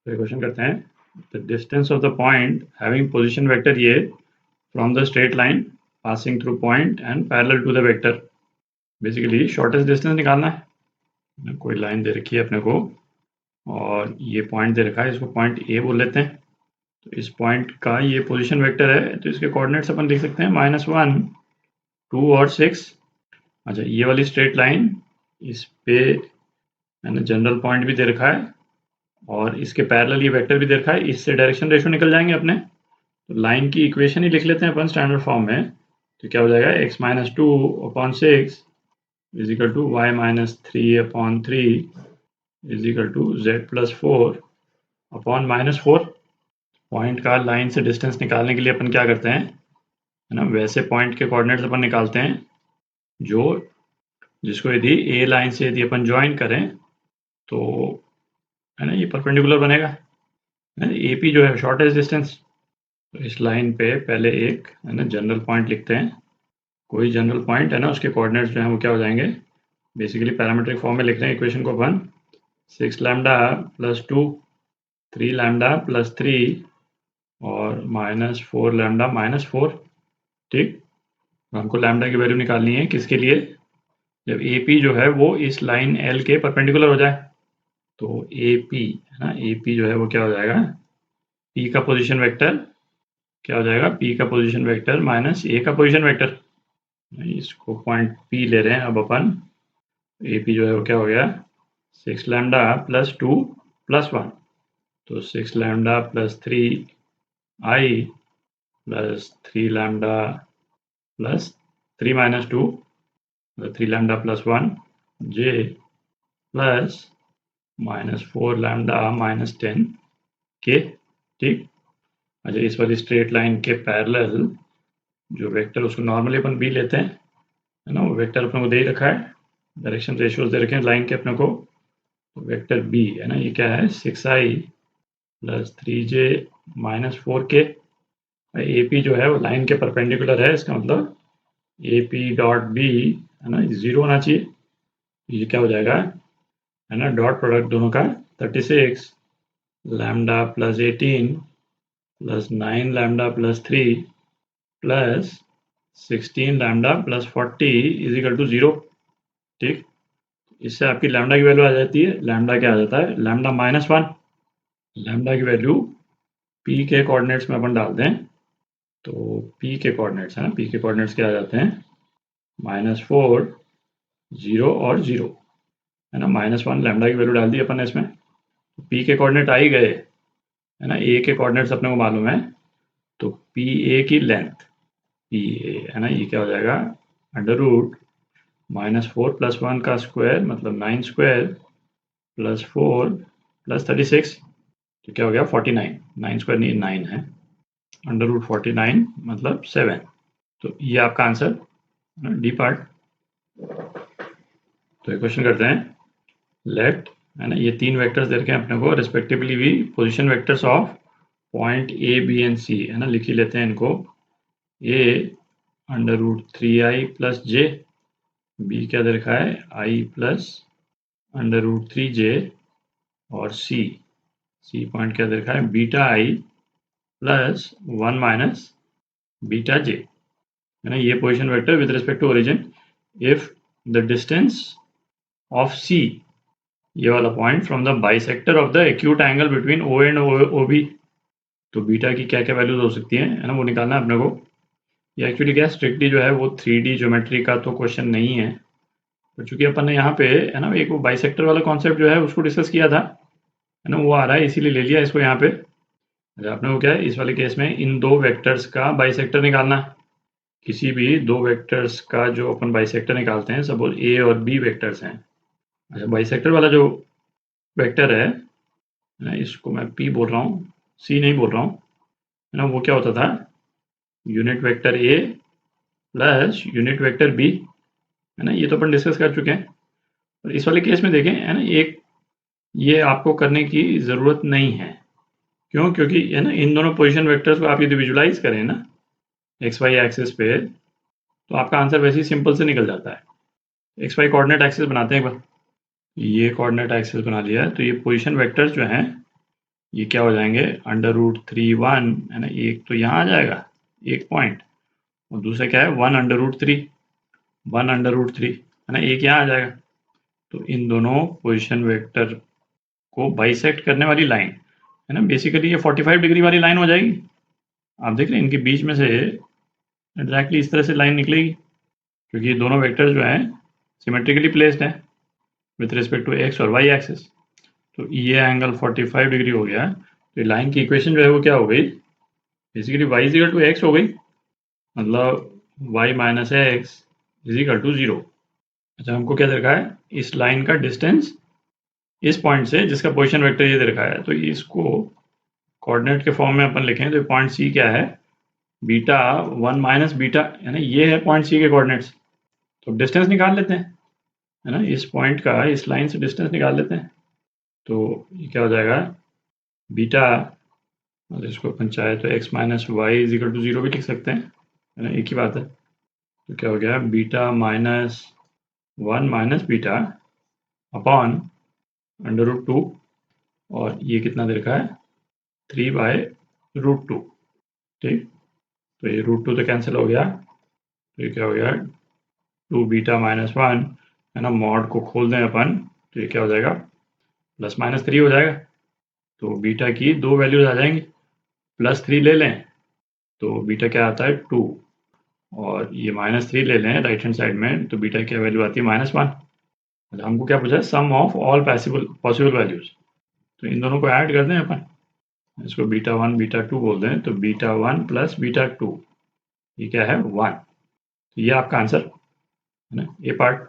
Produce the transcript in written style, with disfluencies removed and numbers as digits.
तो क्वेश्चन करते हैं the distance of the point having position vector ये from the straight line passing through point and parallel to the vector. Basically shortest distance निकालना है। कोई line दे रखी है अपने को और ये पॉइंट दे रखा है, इसको पॉइंट ए बोल लेते हैं। तो इस पॉइंट का ये पोजीशन वेक्टर है, तो इसके कोऑर्डिनेट्स अपन लिख सकते हैं -1, 2 और 6। अच्छा, ये वाली स्ट्रेट लाइन, इस पे मैंने जनरल पॉइंट भी दे रखा है और इसके पैरेलल ये वेक्टर भी दे रखा है। इससे डायरेक्शन रेशो निकल जाएंगे अपने। तो लाइन की इक्वेशन ही लिख लेते हैं अपन स्टैंडर्ड फॉर्म में। तो क्या हो जाएगा, x-2/6 is equal to y-3/3 is equal to z+4/-4। Point का लाइन से डिस्टेंस निकालने के लिए अपन क्या करते हैं, है ना, वैसे पॉइंट के कोऑर्डिनेट्स अपन निकालते हैं जो जिसको यदि ए लाइन से यदि अपन ज्वाइन करें तो है ना ये परपेंडिकुलर बनेगा। ए पी जो है शॉर्टेस्ट डिस्टेंस। तो इस लाइन पे पहले एक है ना जनरल पॉइंट लिखते हैं। कोई जनरल पॉइंट है ना, उसके कोऑर्डिनेट्स जो हैं वो क्या हो जाएंगे, बेसिकली पैरामीट्रिक फॉर्म में लिख रहे हैं इक्वेशन को अपन। 6λ+2, 3λ+3 और -4λ-4। ठीक, हमको लैम्डा की वैल्यू निकालनी है किसके लिए, जब ए पी जो है वो इस लाइन एल के परपेंडिकुलर हो जाए। तो ए पी है ना, ए पी जो है वो क्या हो जाएगा, पी का पोजीशन वेक्टर क्या हो जाएगा, पी का पोजीशन वेक्टर माइनस ए का पोजीशन वेक्टर। इसको पॉइंट पी ले रहे हैं अब अपन। ए पी जो है वो क्या हो गया, 6λ+2+1। तो 6λ+3i प्लस 3λ+3-2, 3λ+1 j प्लस -4λ-10 के। ठीक, अच्छा, इस वाली स्ट्रेट लाइन के पैरेलल जो वेक्टर उसको नॉर्मली अपन बी लेते हैं, है ना, वो वेक्टर अपने को दे ही रखा है, डायरेक्शन रेशियोज दे रखे हैं लाइन के अपने को। तो वेक्टर बी है ना, ये क्या है, 6i + 3j-4k। ए पी जो है वो लाइन के परपेंडिकुलर है, इसका मतलब ए पी डॉट बी है ना 0 होना चाहिए। ये क्या हो जाएगा, है ना, डॉट प्रोडक्ट दोनों का 36 λ+18 + 9λ+3 + 16λ+40 इज इक्वल टू 0। ठीक, इससे आपकी लैम्डा की वैल्यू आ जाती है, लैम्डा क्या आ जाता है, λ-1। लैम्डा की वैल्यू पी के कोऑर्डिनेट्स में अपन डालते हैं। तो पी के कोऑर्डिनेट्स है ना, पी के कोऑर्डिनेट्स क्या आ जाते हैं, -4, 0 और 0, है ना। -1 लैम्डा की वैल्यू डाल दी अपन ने इसमें। तो पी के कोऑर्डिनेट आ ही गए, है ना। ए के कोऑर्डिनेट्स अपने को मालूम है। तो पी ए की लेंथ पी ए है ना, ये क्या हो जाएगा, √-4 + 1 का स्क्वायर मतलब 9² + 4 + 36। तो क्या हो गया, 49। 9² नहीं 9 है, √49 मतलब 7। तो ये आपका आंसर डी पार्ट। तो एक क्वेश्चन करते हैं, लेट है ना, ये 3 वेक्टर्स दे रखे हैं अपने को, रिस्पेक्टिवली भी position vectors of point a b and c, है ना, लिख ही लेते हैं इनको। ए √3i + j, बी क्या दे रखा है, i + √3j और सी पॉइंट क्या दे रखा है, βi + 1 - βj, है ना। ये position vector with respect to origin if the distance of c, ये वाला point, from the bisector of the acute angle between o and o b. तो बीटा की क्या क्या वैल्यूज हो सकती है ना, वो निकालना है अपने को। ये एक्चुअली क्या स्ट्रिक्टली जो है वो 3D ज्योमेट्री का तो क्वेश्चन नहीं है, तो चूंकि अपन ने यहाँ पे है ना एक वो बाइसेक्टर वाला कॉन्सेप्ट जो है उसको डिस्कस किया था, है ना, वो आ रहा है, इसीलिए ले लिया इसको यहाँ पे। अच्छा, अपने को क्या है इस वाले केस में इन दो वेक्टर्स का बाइसेक्टर निकालना है। किसी भी दो वेक्टर्स का जो अपन बाइसेक्टर निकालते हैं, सपोज ए और बी वेक्टर्स हैं। अच्छा, बाइसेक्टर वाला जो वेक्टर है ना, इसको मैं पी बोल रहा हूँ, सी नहीं बोल रहा हूँ, है ना। वो क्या होता था, unit vector a plus unit vector b, है ना। ये तो अपन डिस्कस कर चुके हैं। और इस वाले केस में देखें, है ना, एक ये आपको करने की ज़रूरत नहीं है। क्यों, क्योंकि है ना इन दोनों पोजीशन वेक्टर्स को आप यदि विजुलाइज करें ना एक्स वाई एक्सिस पे, तो आपका आंसर वैसे ही सिंपल से निकल जाता है। एक्स वाई कोऑर्डिनेट एक्सिस बनाते हैं एक बार। ये कोऑर्डिनेट एक्सिस बना लिया है, तो ये पोजीशन वेक्टर्स जो हैं ये क्या हो जाएंगे √3 1 है ना, एक तो यहाँ आ जाएगा एक पॉइंट, और दूसरा क्या है 1√3 है ना, एक यहाँ आ जाएगा। तो इन दोनों पोजीशन वेक्टर को बाइसेक्ट करने वाली लाइन है ना, बेसिकली ये 45 डिग्री वाली लाइन हो जाएगी। आप देख रहे हैं इनके बीच में से एग्जैक्टली इस तरह से लाइन निकलेगी, क्योंकि ये दोनों वेक्टर जो हैं सिमेट्रिकली प्लेस्ड हैं विथ रिस्पेक्ट टू एक्स और वाई एक्सिस। तो ये एंगल 45 डिग्री हो गया। तो लाइन की इक्वेशन जो है वो क्या हो गई, basically y is equal to x हो गई, मतलब y minus x is equal to 0। अच्छा, हमको क्या दे रखा है, इस लाइन का डिस्टेंस इस पॉइंट से जिसका पोजीशन वेक्टर ये दे रखा है, तो इसको कोऑर्डिनेट के फॉर्म में अपन लिखें तो पॉइंट सी क्या है, बीटा 1 माइनस बीटा, है ना, ये है पॉइंट सी के कोऑर्डिनेट्स। तो डिस्टेंस निकाल लेते हैं, है ना, इस पॉइंट का इस लाइन से डिस्टेंस निकाल लेते हैं। तो ये क्या हो जाएगा, बीटा, और इसको अपन चाहे तो x minus y is equal to 0 भी लिख सकते हैं, है ना, एक ही बात है। तो क्या हो गया, beta minus 1 minus beta upon √2, और ये कितना दे रखा है 3/√2। ठीक, तो ये √2 तो कैंसिल हो गया, तो ये क्या हो गया 2 बीटा माइनस 1, है ना, मॉड को खोल दें अपन, तो ये क्या हो जाएगा +-3 हो जाएगा। तो बीटा की दो वैल्यूज आ जाएंगी, +3 ले लें तो बीटा क्या आता है 2, और ये -3 ले लें राइट हैंड साइड में तो बीटा की वैल्यू आती है -1। हमको क्या पूछा है, सम ऑफ ऑल पॉसिबल वैल्यूज। तो इन दोनों को ऐड कर दें अपन, इसको बीटा 1 बीटा 2 बोल दें, तो बीटा 1 प्लस बीटा 2 ये क्या है 1। तो ये आपका आंसर है ना, ये पार्ट।